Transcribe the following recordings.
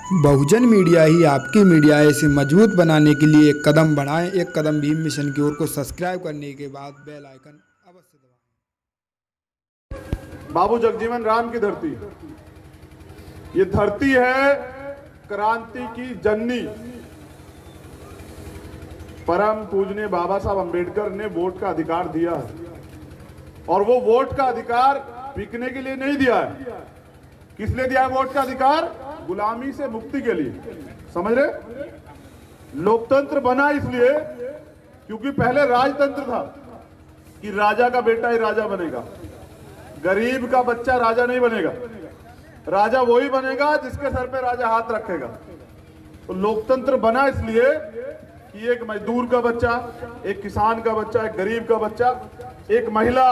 बहुजन media ही आपकी media है। इसे मजबूत बनाने के लिए एक कदम बढ़ाएं। एक कदम भीम मिशन की ओर को सब्सक्राइब करने के बाद बेल आइकन अवश्य दबाएं। बाबू जगजीवन राम की धरती, ये धरती है क्रांति की जननी। परम पूजनीय बाबा साहब अंबेडकर ने वोट का अधिकार दिया है, और वो वोट का अधिकार बिकने के लिए नहीं दिया है। किस लिए दिया है वोट का अधिकार? गुलामी से मुक्ति के लिए। समझ रहे? लोकतंत्र बना इसलिए क्योंकि पहले राजतंत्र था कि राजा का बेटा ही राजा बनेगा, गरीब का बच्चा राजा नहीं बनेगा। राजा वही बनेगा जिसके सर पे राजा हाथ रखेगा। तो लोकतंत्र बना इसलिए कि एक मजदूर का बच्चा, एक किसान का बच्चा, एक गरीब का बच्चा, एक महिला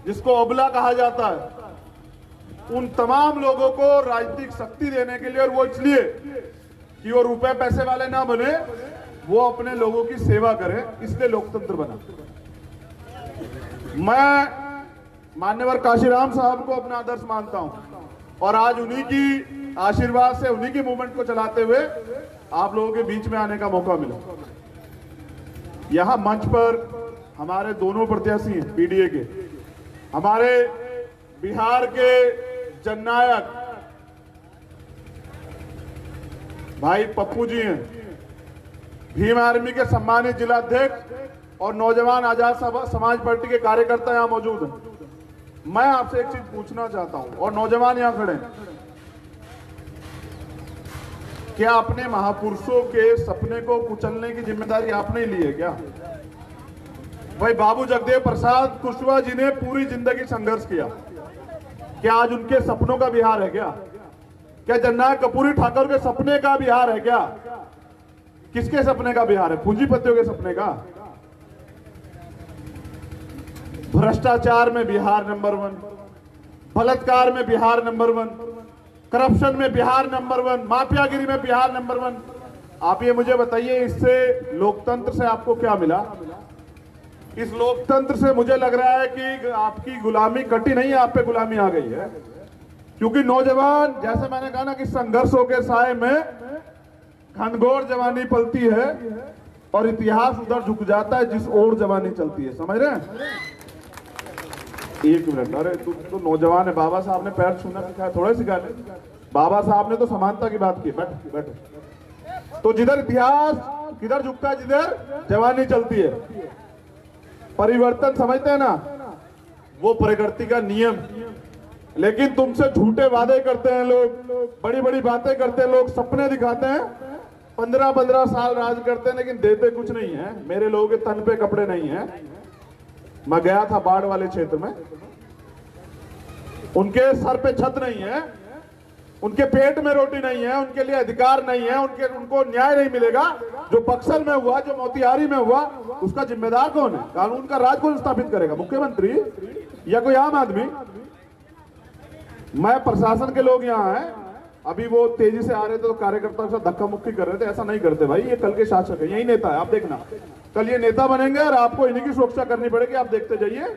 जिसको अबला कहा जाता है, उन तमाम लोगों को राजनीतिक शक्ति देने के लिए, और वो इसलिए कि वो रुपए पैसे वाले ना बने, वो अपने लोगों की सेवा करें, इसलिए लोकतंत्र बना। मैं मान्यवर काशीराम साहब को अपना आदर्श मानता हूं, और आज उन्हीं की आशीर्वाद से, उन्हीं की मूवमेंट को चलाते हुए आप लोगों के बीच में आने का मौका मिला। यहां मंच पर हमारे दोनों प्रत्याशी हैं पीडीए के, हमारे बिहार के जननायक भाई पप्पू जी हैं, भीम आर्मी के सम्मानित जिलाध्यक्ष और नौजवान आजाद समाज पार्टी के कार्यकर्ता यहां मौजूद हैं। मैं आपसे एक चीज पूछना चाहता हूं, और नौजवान यहां खड़े हैं, क्या अपने महापुरुषों के सपने को कुचलने की जिम्मेदारी आपने ली है क्या? भाई बाबू जगदेव प्रसाद कुशवाहा जी ने पूरी जिंदगी संघर्ष किया, क्या आज उनके सपनों का बिहार है क्या? क्या जननायक कर्पूरी ठाकुर के सपने का बिहार है क्या? किसके सपने का बिहार है? पूंजीपतियों के सपने का? भ्रष्टाचार में बिहार नंबर 1, बलात्कार में बिहार नंबर 1, करप्शन में बिहार नंबर 1, माफियागिरी में बिहार नंबर 1। आप ये मुझे बताइए, इससे लोकतंत्र से आपको क्या मिला? इस लोकतंत्र से मुझे लग रहा है कि आपकी गुलामी कटी नहीं है, आप पे गुलामी आ गई है। क्योंकि नौजवान, जैसे मैंने कहा ना कि संघर्षों के साए में घनघोर जवानी पलती है, और इतिहास उधर झुक जाता है जिस ओर जवानी चलती है। समझ रहे हैं? एक मिनट, अरे तू नौजवान है, बाबा साहब ने पैर छूना सिखाया, थोड़े सिखा ले। बाबा साहब ने तो समानता की बात की। बैठ बैठ। तो जिधर इतिहास किधर झुकता है? जिधर जवानी चलती है। परिवर्तन समझते हैं ना, वो प्रकृति का नियम। लेकिन तुमसे झूठे वादे करते हैं लोग, बड़ी बड़ी बातें करते हैं लोग, सपने दिखाते हैं, 15-15 साल राज करते हैं, लेकिन देते कुछ नहीं है। मेरे लोगों के तन पे कपड़े नहीं है। मैं गया था बाढ़ वाले क्षेत्र में, उनके सर पे छत नहीं है, उनके पेट में रोटी नहीं है, उनके लिए अधिकार नहीं है, उनको न्याय नहीं मिलेगा। जो बक्सर में हुआ, जो मोतिहारी में हुआ, उसका जिम्मेदार कौन है? कानून का राज कौन स्थापित करेगा? मुख्यमंत्री या कोई आम आदमी? मैं प्रशासन के लोग यहाँ हैं, अभी वो तेजी से आ रहे थे तो कार्यकर्ताओं से धक्का मुक्की कर रहे थे। ऐसा नहीं करते भाई, ये कल के शासक है, यही नेता है। आप देखना, कल ये नेता बनेंगे और आपको इन्हीं की सुरक्षा करनी पड़ेगी। आप देखते जाइए,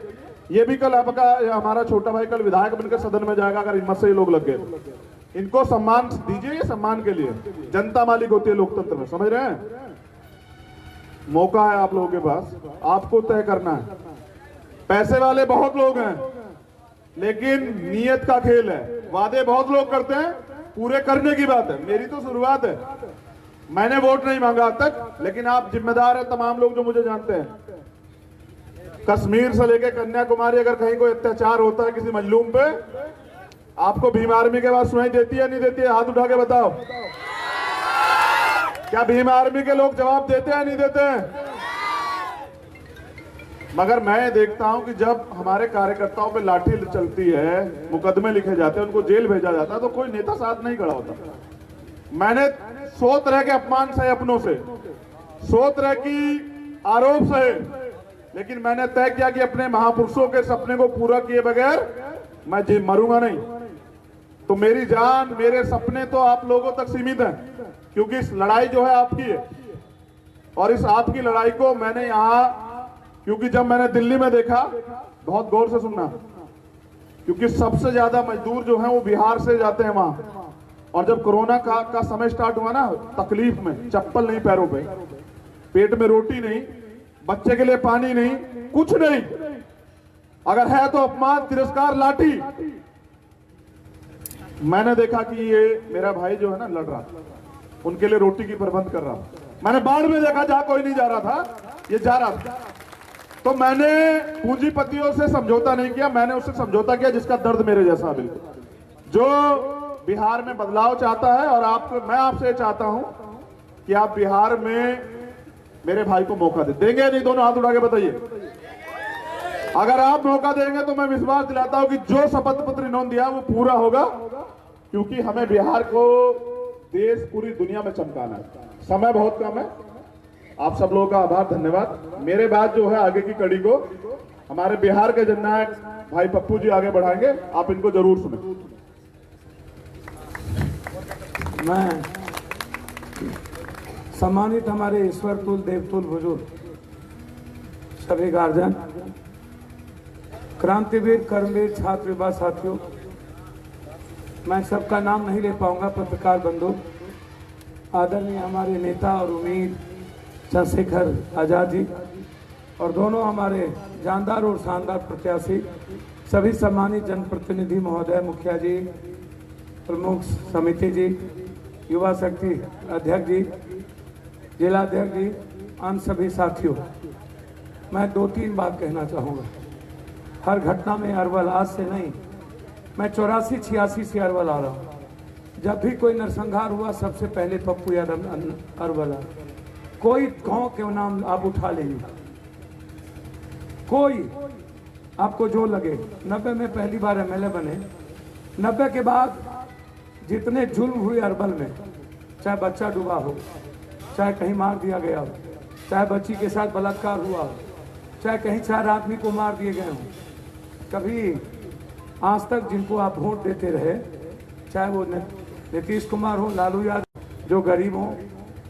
ये भी कल आपका, हमारा छोटा भाई कल विधायक बनकर सदन में जाएगा, अगर हिम्मत से ये लोग लग गए। इनको सम्मान दीजिए, ये सम्मान के लिए। जनता मालिक होती है लोकतंत्र में, समझ रहे हैं? मौका है आप लोगों के पास, आपको तय करना है। पैसे वाले बहुत लोग हैं, लेकिन नीयत का खेल है। वादे बहुत लोग करते हैं, पूरे करने की बात है। मेरी तो शुरुआत है, मैंने वोट नहीं मांगा अब तक, लेकिन आप जिम्मेदार हैं, तमाम लोग जो मुझे जानते हैं। कश्मीर से लेकर कन्याकुमारी, अगर कहीं कोई अत्याचार होता है किसी मजलूम पे, आपको भीम आर्मी के बाद सुनाई देती है नहीं देती है? हाथ उठा के बताओ। क्या भीम आर्मी के लोग जवाब देते हैं नहीं देते हैं? मगर मैं देखता हूं कि जब हमारे कार्यकर्ताओं पे लाठी चलती है, मुकदमे लिखे जाते हैं, उनको जेल भेजा जाता है, तो कोई नेता साथ नहीं खड़ा होता। मैंने 100 तरह के अपमान सहे अपनों से, 100 तरह की आरोप सहे, लेकिन मैंने तय किया कि अपने महापुरुषों के सपने को पूरा किए बगैर मैं मरूंगा नहीं। तो मेरी जान, मेरे सपने तो आप लोगों तक सीमित हैं, क्योंकि इस लड़ाई जो है आपकी है, और इस आपकी लड़ाई को मैंने यहाँ, क्योंकि जब मैंने दिल्ली में देखा, बहुत गौर से सुनना, क्योंकि सबसे ज्यादा मजदूर जो हैं वो बिहार से जाते हैं वहां, और जब कोरोना का समय स्टार्ट हुआ ना, तकलीफ में, चप्पल नहीं पैरों पे, पेट में रोटी नहीं, बच्चे के लिए पानी नहीं, कुछ नहीं, अगर है तो अपमान, तिरस्कार, लाठी। मैंने देखा कि ये मेरा भाई जो है ना लड़ रहा, उनके लिए रोटी की प्रबंध कर रहा। मैंने बाढ़ में देखा जहां कोई नहीं जा रहा था, ये जा रहा था। तो मैंने पूंजीपतियों से समझौता नहीं किया, मैंने उससे समझौता किया जिसका दर्द मेरे जैसा, बिल्कुल, जो बिहार में बदलाव चाहता है। और मैं आपसे चाहता हूं कि आप बिहार में मेरे भाई को मौका देंगे नहीं? दोनों हाथ उठा के बताइए। अगर आप मौका देंगे तो मैं विश्वास दिलाता हूं कि जो शपथ पत्र इन्होंने दिया वो पूरा होगा, क्योंकि हमें बिहार को देश, पूरी दुनिया में चमकाना है। समय बहुत कम है। आप सब लोगों का आभार, धन्यवाद। मेरे बाद जो है आगे की कड़ी को हमारे बिहार के जननायक भाई पप्पू जी आगे बढ़ाएंगे, आप इनको जरूर सुने। मैं सम्मानित हमारे ईश्वर तुल देवतुल बुजुर्ग सभी गार्जियन, क्रांतिवीर, कर्मवीर, छात्र युवा साथियों, मैं सबका नाम नहीं ले पाऊंगा। पत्रकार बंधु, आदरणीय हमारे नेता और उम्मीद चंद्रशेखर आजाद जी, और दोनों हमारे जानदार और शानदार प्रत्याशी, सभी सम्मानित जनप्रतिनिधि महोदय, मुखिया जी, प्रमुख समिति जी, युवा शक्ति अध्यक्ष जी, जिलाध्यक्ष जी, अन्य सभी साथियों, मैं 2-3 बात कहना चाहूँगा। हर घटना में अरवल, आज से नहीं, मैं 84-86 से अरवल आ रहा हूँ। जब भी कोई नरसंहार हुआ सबसे पहले पप्पू यादव अरवल आ। कोई गांव के नाम आप उठा लेंगे, कोई आपको जो लगे। 90 में पहली बार MLA बने। 90 के बाद जितने जुल्म हुए अरवल में, चाहे बच्चा डूबा हो, चाहे कहीं मार दिया गया हो, चाहे बच्ची के साथ बलात्कार हुआ हो, चाहे कहीं 4 आदमी को मार दिए गए हों, कभी आज तक जिनको आप वोट देते रहे, चाहे वो नीतीश कुमार हो, लालू यादव, जो गरीब हो,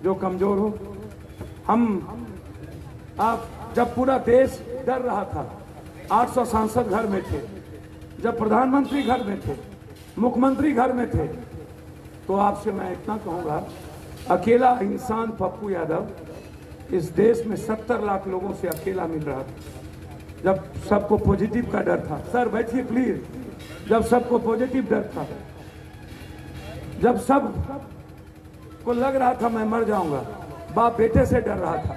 जो कमजोर हो, आप जब पूरा देश डर रहा था, 800 सांसद घर में थे, जब प्रधानमंत्री घर में थे, मुख्यमंत्री घर में थे, तो आपसे मैं इतना कहूँगा, अकेला इंसान पप्पू यादव इस देश में 70 लाख लोगों से अकेला मिल रहा था। जब सबको पॉजिटिव का डर था, सर बैठिए प्लीज, जब सबको पॉजिटिव डर था, जब सब को लग रहा था मैं मर जाऊंगा, बाप बेटे से डर रहा था,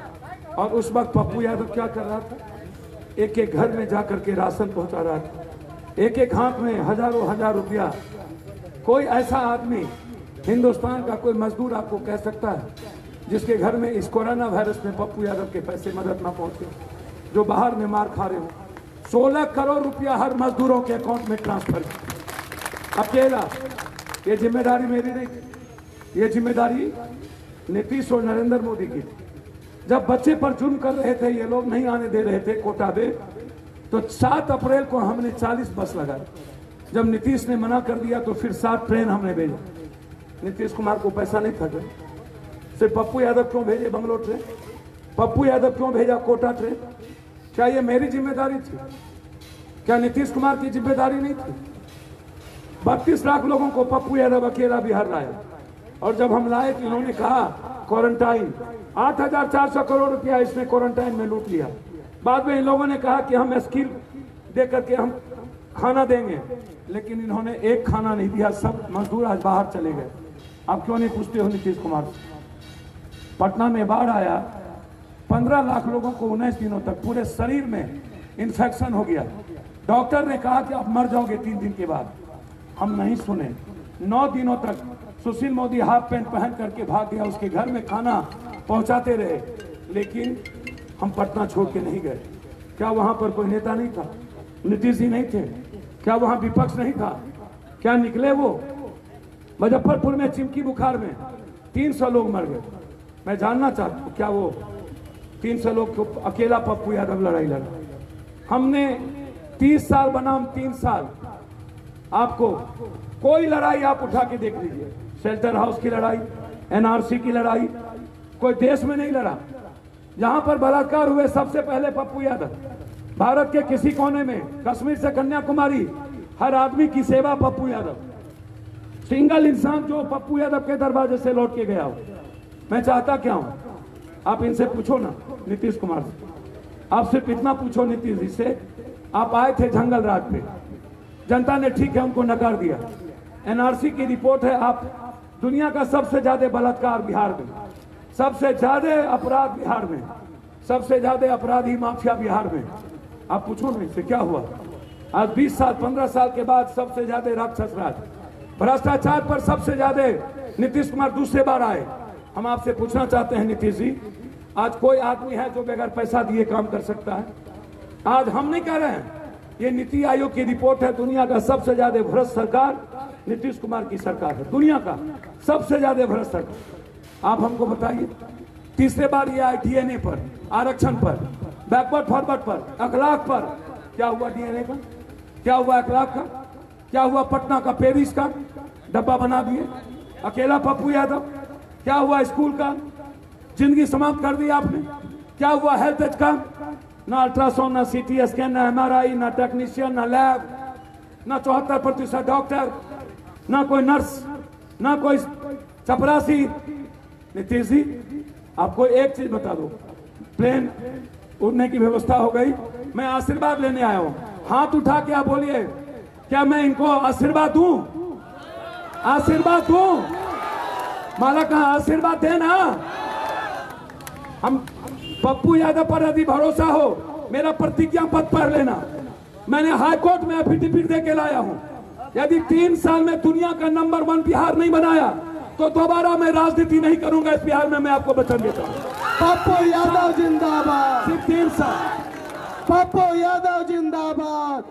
और उस वक्त पप्पू यादव क्या कर रहा था? एक एक घर में जाकर के राशन पहुंचा रहा था, एक एक हाथ में हजारों हजार रुपया। कोई ऐसा आदमी हिंदुस्तान का, कोई मजदूर आपको कह सकता है जिसके घर में इस कोरोना वायरस में पप्पू यादव के पैसे मदद ना पहुंचे, जो बाहर में मार खा रहे हो? 16 करोड़ रुपया हर मजदूरों के अकाउंट में ट्रांसफर किया, अकेला। ये जिम्मेदारी मेरी नहीं थी, ये जिम्मेदारी नीतीश और नरेंद्र मोदी की थी। जब बच्चे पर जुल्म कर रहे थे, ये लोग नहीं आने दे रहे थे कोटा पे, तो 7 अप्रैल को हमने 40 बस लगाए। जब नीतीश ने मना कर दिया तो फिर 7 ट्रेन हमने भेजे। नीतीश कुमार को पैसा नहीं था, सिर्फ पप्पू यादव क्यों भेजे बंगलोर ट्रेन? पप्पू यादव क्यों भेजा कोटा ट्रेन? क्या ये मेरी जिम्मेदारी थी? क्या नीतीश कुमार की जिम्मेदारी नहीं थी? 32 लाख लोगों को पप्पू यादव अकेला बिहार लाया, और जब हम लाए तो इन्होंने कहा क्वारंटाइन, 8,400 करोड़ रुपया इसने क्वारंटाइन में लूट लिया। बाद में इन लोगों ने कहा कि हम स्किल दे करके हम खाना देंगे, लेकिन इन्होंने एक खाना नहीं दिया। सब मजदूर आज बाहर चले गए। आप क्यों नहीं पूछते हो नीतीश कुमार से? पटना में बाढ़ आया, 15 लाख लोगों को 19 दिनों तक पूरे शरीर में इन्फेक्शन हो गया। डॉक्टर ने कहा कि आप मर जाओगे 3 दिन के बाद। हम नहीं सुने। 9 दिनों तक सुशील मोदी हाफ पैंट पहन करके भाग गया, उसके घर में खाना पहुंचाते रहे, लेकिन हम पटना छोड़ के नहीं गए। क्या वहां पर कोई नेता नहीं था? नीतीश जी नहीं थे? क्या वहां विपक्ष नहीं था? क्या निकले वो? मुजफ्फरपुर में चिमकी बुखार में 300 लोग मर गए। मैं जानना चाहता हूं, क्या वो 300 लोग को अकेला पप्पू यादव लड़ाई लड़ा? हमने 30 साल बनाम 3 साल, आपको कोई लड़ाई आप उठा के देख लीजिए, शेल्टर हाउस की लड़ाई, NRC की लड़ाई, कोई देश में नहीं लड़ा। जहां पर बलात्कार हुए सबसे पहले पप्पू यादव। भारत के किसी कोने में, कश्मीर से कन्याकुमारी, हर आदमी की सेवा पप्पू यादव। सिंगल इंसान जो पप्पू यादव के दरवाजे से लौट के गया हो। मैं चाहता क्या हूं, आप इनसे पूछो ना, नीतीश कुमार से, आप सिर्फ इतना पूछो नीतीश जी से, आप आए थे जंगल राज पे, जनता ने ठीक है उनको नकार दिया। एनआरसी की रिपोर्ट है, आप दुनिया का सबसे ज्यादा बलात्कार बिहार में, सबसे ज्यादा अपराध बिहार में, सबसे ज्यादा अपराधी माफिया बिहार में। आप पूछो ना इससे क्या हुआ। आज 20 साल 15 साल के बाद सबसे ज्यादा राक्षस राज, भ्रष्टाचार पर सबसे ज्यादा नीतीश कुमार दूसरे बार आए। हम आपसे पूछना चाहते हैं नीतीश जी, आज कोई आदमी है जो बगैर पैसा दिए काम कर सकता है? आज हम नहीं कह रहे हैं, ये नीति आयोग की रिपोर्ट है, दुनिया का सबसे ज्यादा भ्रष्ट सरकार नीतीश कुमार की सरकार है, दुनिया का सबसे ज्यादा भ्रष्ट सरकार। आप हमको बताइए, तीसरे बार ये आए डीएनए पर, आरक्षण पर, बैकवर्ड फॉरवर्ड पर, अखलाक पर। क्या हुआ डीएनए का? क्या हुआ अखलाक का? क्या हुआ पटना का पेरिस का डब्बा बना दिए अकेला पप्पू यादव? क्या हुआ स्कूल का? जिंदगी समाप्त कर दी आपने। क्या हुआ हेल्थ का? ना अल्ट्रासाउंड, ना सीटी स्कैन, ना एमआरआई, ना टेक्नीशियन, ना लैब, ना 74% डॉक्टर, ना कोई नर्स, ना कोई चपरासी। नीतीश जी आपको एक चीज बता दो, प्लेन उड़ने की व्यवस्था हो गई, मैं आशीर्वाद लेने आया हूं। हाथ उठा के आप बोलिए, क्या मैं इनको आशीर्वाद दूं? आशीर्वाद दूं? माला कहा आशीर्वाद देना। हम पप्पू यादव पर यदि भरोसा हो, मेरा प्रतिज्ञा पत्र पढ़ लेना, मैंने हाई कोर्ट में एफिडेविट दे के लाया हूं। यदि 3 साल में दुनिया का नंबर 1 बिहार नहीं बनाया तो दोबारा मैं राजनीति नहीं करूंगा इस बिहार में, मैं आपको वचन देता हूं। पप्पू यादव जिंदाबाद, सिर्फ 3 साल। पप्पू यादव जिंदाबाद,